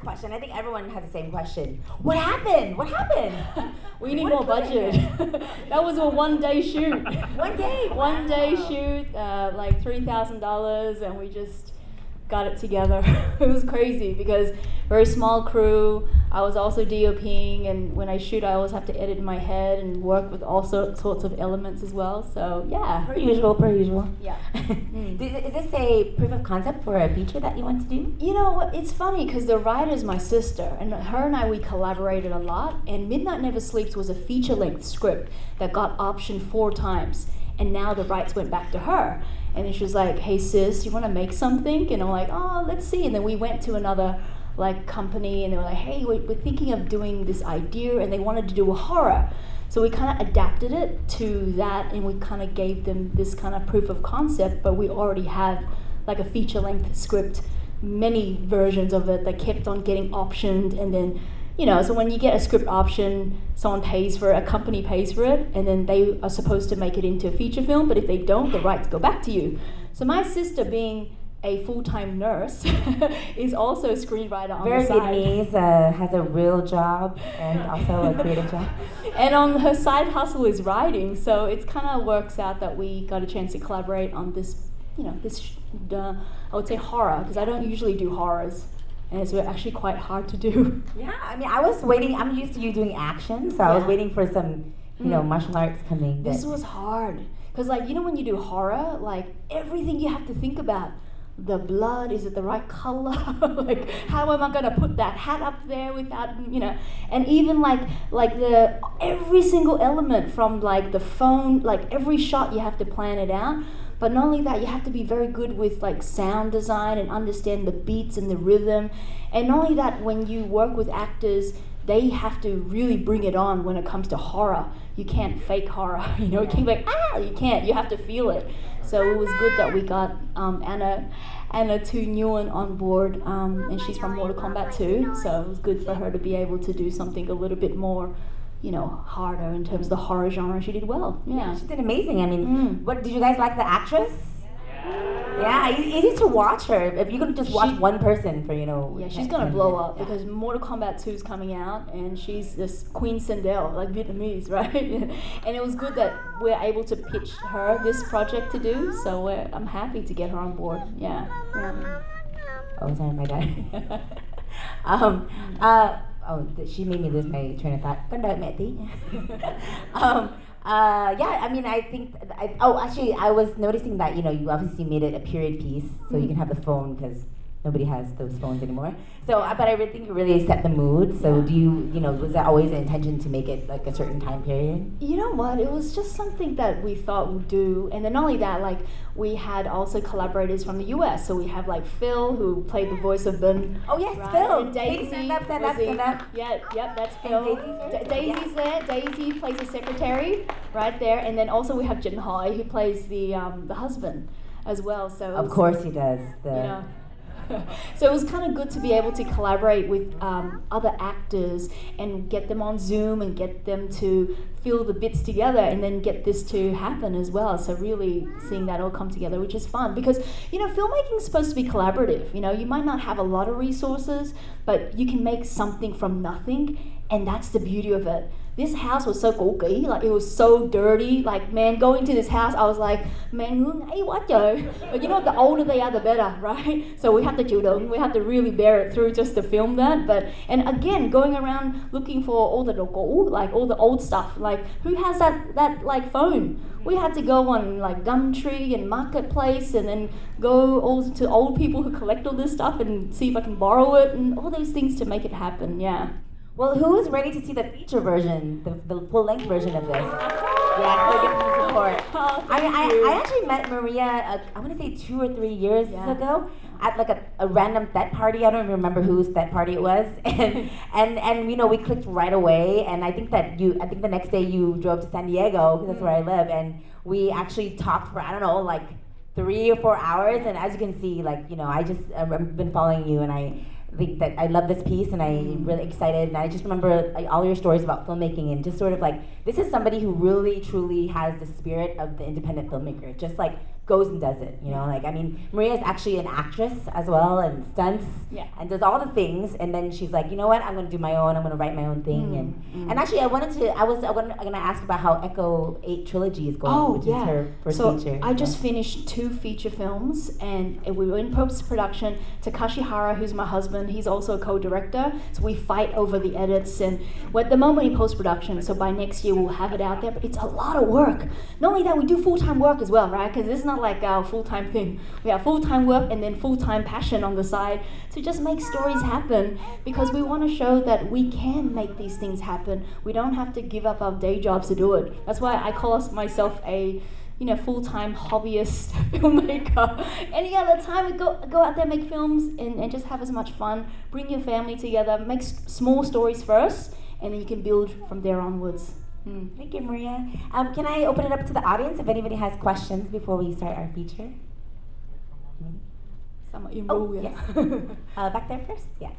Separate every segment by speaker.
Speaker 1: question. I think everyone has the same question. What happened? What happened?
Speaker 2: We need more budget. That was a one-day shoot.
Speaker 1: One day?
Speaker 2: One day shoot, like $3,000, and we just got it together. It was crazy because very small crew. I was also DOPing, and when I shoot, I always have to edit in my head and work with all sorts of elements as well. So yeah.
Speaker 1: Per usual.
Speaker 2: Yeah.
Speaker 1: Is this a proof of concept for a feature that you want to do?
Speaker 2: You know, it's funny because the writer's my sister, and her and I, we collaborated a lot, and Midnight Never Sleeps was a feature-length script that got optioned 4 times, and now the rights went back to her. And then she was like, hey sis, you want to make something? And I'm like, oh, let's see. And then we went to another like company, and they were like, hey, we're thinking of doing this idea, and they wanted to do a horror. So we kind of adapted it to that, and we kind of gave them this kind of proof of concept, but we already had like a feature-length script, many versions of it that kept on getting optioned, and then, you know, so when you get a script option, someone pays for it, a company pays for it, and then they are supposed to make it into a feature film, but if they don't, the rights go back to you. So my sister, being a full-time nurse, is also a screenwriter on the side.
Speaker 1: Vietnamese, has a real job and also a creative job.
Speaker 2: And on her side hustle is writing, so it kind of works out that we got a chance to collaborate on this, you know, I would say horror, because I don't usually do horrors, and it's actually quite hard to do.
Speaker 1: Yeah, I mean, I was waiting, I'm used to you doing action, so I was waiting for some, you know, martial arts coming.
Speaker 2: This was hard, because like, you know, when you do horror, like everything you have to think about. The blood, is it the right color? Like, how am I gonna put that hat up there without, you know? And even like every single element from like the phone, like every shot you have to plan it out. But not only that, you have to be very good with like sound design and understand the beats and the rhythm. And not only that, when you work with actors, they have to really bring it on when it comes to horror. You can't fake horror, you know, you can't be like, you can't, you have to feel it. So it was good that we got Anna Tu Nguyen on board, and she's from Mortal Kombat 2, so it was good for her to be able to do something a little bit more, you know, harder in terms of the horror genre. She did well, yeah.
Speaker 1: She did amazing. I mean, what did you guys like the actress? Yeah, easy to watch her. If you could just watch one person for, you know.
Speaker 2: Yeah, she's gonna blow up because Mortal Kombat 2 is coming out, and she's this Queen Sindel, like Vietnamese, right? And it was good that we're able to pitch her this project to do. So I'm happy to get her on board. Yeah.
Speaker 1: Oh, sorry, my dad. She made me lose my train of thought. Yeah, I mean, I think, actually, I was noticing that, you know, you obviously made it a period piece, so you can have the phone, because nobody has those phones anymore. So, but I really think it really set the mood. So do you know, was that always the intention to make it like a certain time period?
Speaker 2: You know what, it was just something that we thought we'd do. And then not only that, like, we had also collaborators from the US. So we have like Phil, who played the voice of Ben.
Speaker 1: Oh yes,
Speaker 2: right?
Speaker 1: Phil.
Speaker 2: And Daisy.
Speaker 1: Stand up.
Speaker 2: Yeah, yep, that's Phil. Daisy's there. Daisy plays the secretary right there. And then also we have Jin Hoi, who plays the husband as well. So
Speaker 1: of course he does.
Speaker 2: You know. So it was kind of good to be able to collaborate with other actors and get them on Zoom and get them to feel the bits together and then get this to happen as well. So really seeing that all come together, which is fun, because, you know, filmmaking is supposed to be collaborative. You know, you might not have a lot of resources, but you can make something from nothing, and that's the beauty of it. This house was so cũ kỹ, like it was so dirty. Like, man, going to this house, I was like, man, ngứa ngáy quá trời. But you know, the older they are, the better, right? So we have to chịu đựng, we have to really bear it through just to film that. But, and again, going around looking for all the đồ cũ, like all the old stuff. Like, who has that like phone? We had to go on like Gumtree and Marketplace, and then go all to old people who collect all this stuff and see if I can borrow it, and all those things to make it happen, yeah.
Speaker 1: Well, who's ready to see the feature version, the full-length version of this? Yeah, so give me support.
Speaker 2: Oh,
Speaker 1: I actually met Maria, I want to say 2 or 3 years ago, at like a random TED party. I don't even remember whose TED party it was, and you know, we clicked right away. And I think the next day you drove to San Diego, because that's where I live, and we actually talked for, I don't know, like 3 or 4 hours. And as you can see, like, you know, I've been following you, and I think that I love this piece, and I'm really excited. And I just remember like all your stories about filmmaking, and just sort of like, this is somebody who really truly has the spirit of the independent filmmaker, just like goes and does it, you know, like, I mean, Maria is actually an actress as well, and stunts, and does all the things, and then she's like, you know what, I'm gonna do my own, I'm gonna write my own thing, and actually I was gonna ask about how Echo 8 Trilogy is going, which is her first feature.
Speaker 2: I just finished 2 feature films, and we were in post-production. Takashi Hara, who's my husband, he's also a co-director, so we fight over the edits, and we're at the moment in post-production, so by next year we'll have it out there, but it's a lot of work. Not only that, we do full-time work as well, right, because this is not like our full-time thing. We have full-time work and then full-time passion on the side to just make stories happen, because we want to show that we can make these things happen. We don't have to give up our day jobs to do it. That's why I call myself a full-time hobbyist filmmaker. Any other time, go out there, make films, and just have as much fun. Bring your family together, make small stories first, and then you can build from there onwards.
Speaker 1: Thank you, Maria. Can I open it up to the audience if anybody has questions before we start our feature? Yes. Back there first? Yeah.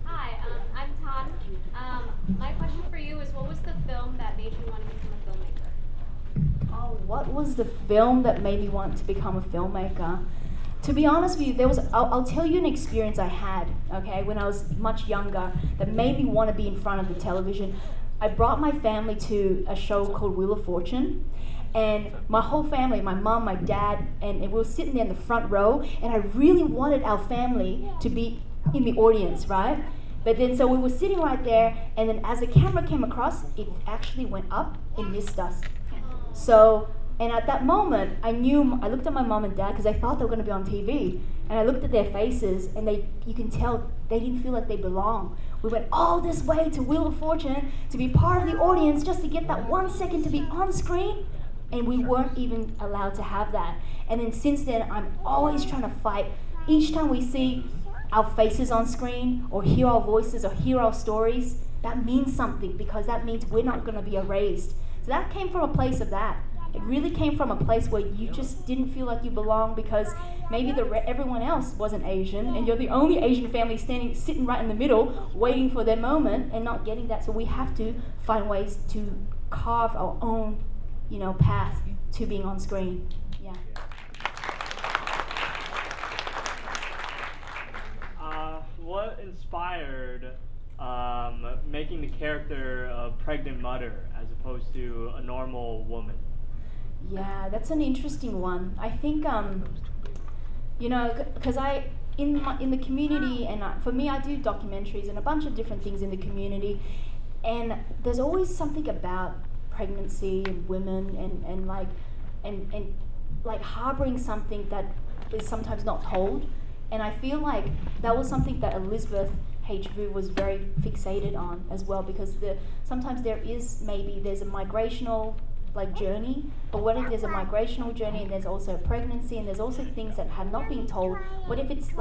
Speaker 3: Hi, I'm Tran. My question for you is, what was the film that made you want to become a filmmaker?
Speaker 2: Oh, what was the film that made me want to become a filmmaker? To be honest with you, I'll tell you an experience I had, okay, when I was much younger that made me want to be in front of the television. I brought my family to a show called Wheel of Fortune, and my whole family, my mom, my dad, and we were sitting there in the front row, and I really wanted our family to be in the audience, right? But then, so we were sitting right there, and then as the camera came across, it actually went up and missed us. So, and at that moment, I looked at my mom and dad, because I thought they were going to be on TV, and I looked at their faces, and you can tell they didn't feel like they belong. We went all this way to Wheel of Fortune to be part of the audience just to get that 1 second to be on screen, and we weren't even allowed to have that. And then since then, I'm always trying to fight. Each time we see our faces on screen, or hear our voices, or hear our stories, that means something, because that means we're not going to be erased. So that came from a place of that. It really came from a place where you just didn't feel like you belonged, because maybe everyone else wasn't Asian, and you're the only Asian family sitting right in the middle, waiting for their moment and not getting that. So we have to find ways to carve our own, path to being on screen. Yeah.
Speaker 4: What inspired making the character a pregnant mother as opposed to a normal woman?
Speaker 2: Yeah, that's an interesting one. I think, because in the community, and for me, I do documentaries and a bunch of different things in the community, and there's always something about pregnancy and women and harboring something that is sometimes not told, and I feel like that was something that Elizabeth H. Vu was very fixated on as well, because sometimes there's a migrational journey, but what if there's a migrational journey and there's also a pregnancy and there's also things that have not been told? What if it's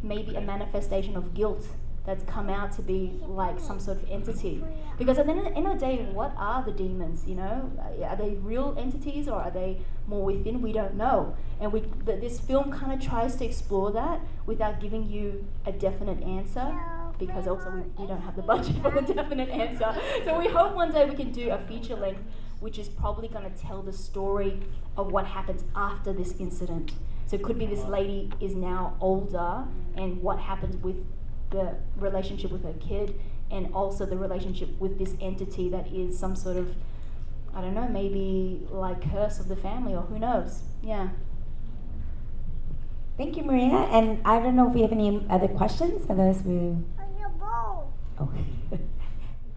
Speaker 2: maybe a manifestation of guilt that's come out to be some sort of entity? Because at the end of the day, what are the demons, Are they real entities, or are they more within? We don't know. And this film kind of tries to explore that without giving you a definite answer, because also we don't have the budget for the definite answer. So we hope one day we can do a feature length which is probably going to tell the story of what happens after this incident. So it could be this lady is now older, and what happens with the relationship with her kid, and also the relationship with this entity that is some sort of, I don't know, maybe curse of the family, or who knows. Yeah.
Speaker 1: Thank you, Maria. And I don't know if we have any other questions. Otherwise, Oh.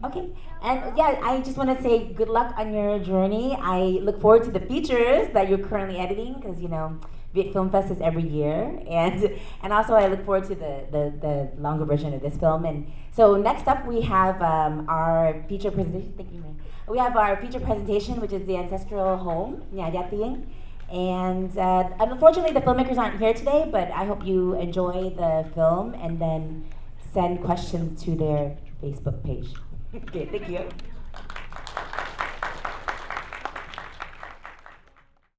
Speaker 1: Okay. And yeah, I just want to say good luck on your journey. I look forward to the features that you're currently editing, because Viet Film Fest is every year, and also I look forward to the longer version of this film. And so next up we have our feature presentation. Thank you, Maria. We have our feature presentation, which is the ancestral home, Nhà Gia Tiên. And unfortunately, the filmmakers aren't here today, but I hope you enjoy the film and then send questions to their Facebook page. Okay, thank you.